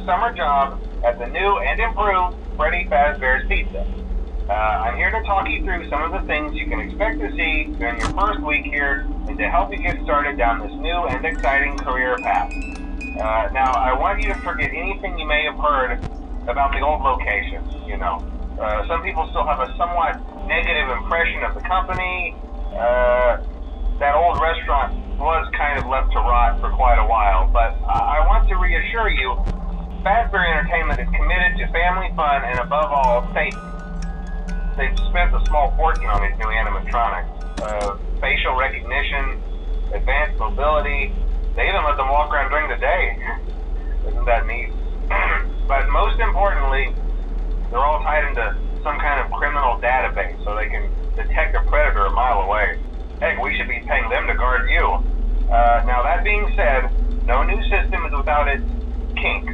summer job at the new and improved Freddy Fazbear's Pizza. I'm here to talk you through some of the things you can expect to see during your first week here and to help you get started down this new and exciting career path. Now, I want you to forget anything you may have heard about the old location. Some people still have a somewhat negative impression of the company. That old restaurant was kind of left to rot for quite a while, but I want to reassure you, Fazbear Entertainment is committed to family fun and above all, safety. They've spent a small fortune on these new animatronics. Facial recognition, advanced mobility, they even let them walk around during the day. Isn't that neat? But most importantly, they're all tied into some kind of criminal database so they can detect a predator a mile away. Heck, we should be paying them to guard you. Now that being said, no new system is without its kinks.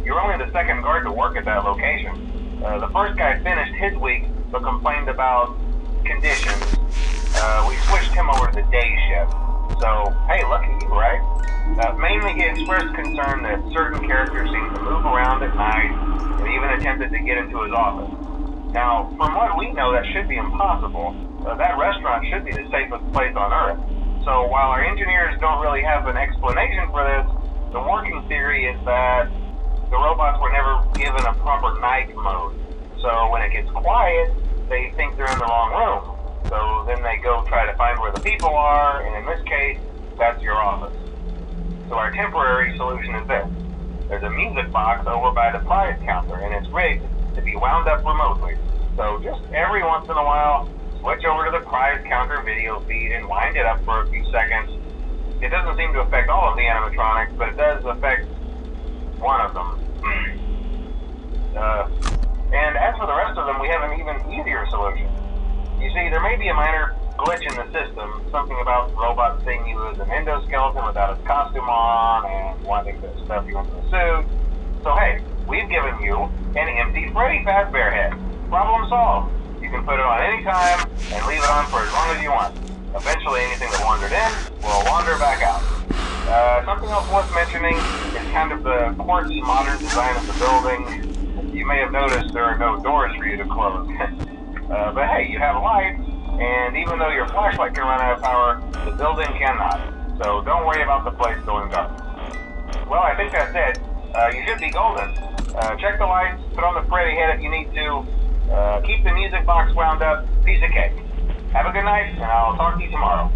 You're only the second guard to work at that location. The first guy finished his week but complained about conditions. We switched him over to the day shift. So, hey, lucky you, right? Mainly he expressed concern that certain characters seem to move around at night and even attempted to get into his office. Now, from what we know, that should be impossible. That restaurant should be the safest place on Earth. So while our engineers don't really have an explanation for this, the working theory is that the robots were never given a proper night mode. So when it gets quiet, they think they're in the wrong room. So then they go try to find where the people are, and in this case, that's your office. So our temporary solution is this. There's a music box over by the prize counter, and it's rigged to be wound up remotely. So just every once in a while, switch over to the prize counter video feed and wind it up for a few seconds. It doesn't seem to affect all of the animatronics, but it does affect one of them. And as for the rest of them, we have an even easier solution. You see, there may be a minor glitch in the system, something about the robot seeing you as an endoskeleton without its costume on and wanting to stuff you into the suit. So hey, we've given you an empty Freddy Fazbear head. Problem solved. You can put it on any time and leave it on for as long as you want. Eventually anything that wandered in will wander back out. Something else worth mentioning is kind of the quirky modern design of the building. You may have noticed there are no doors for you to close. But hey, you have lights, and even though your flashlight can run out of power, the building cannot. So don't worry about the place going dark. Well, I think that's it. You should be golden. Check the lights, put on the Freddy head if you need to. Keep the music box wound up. Piece of cake. Have a good night, and I'll talk to you tomorrow.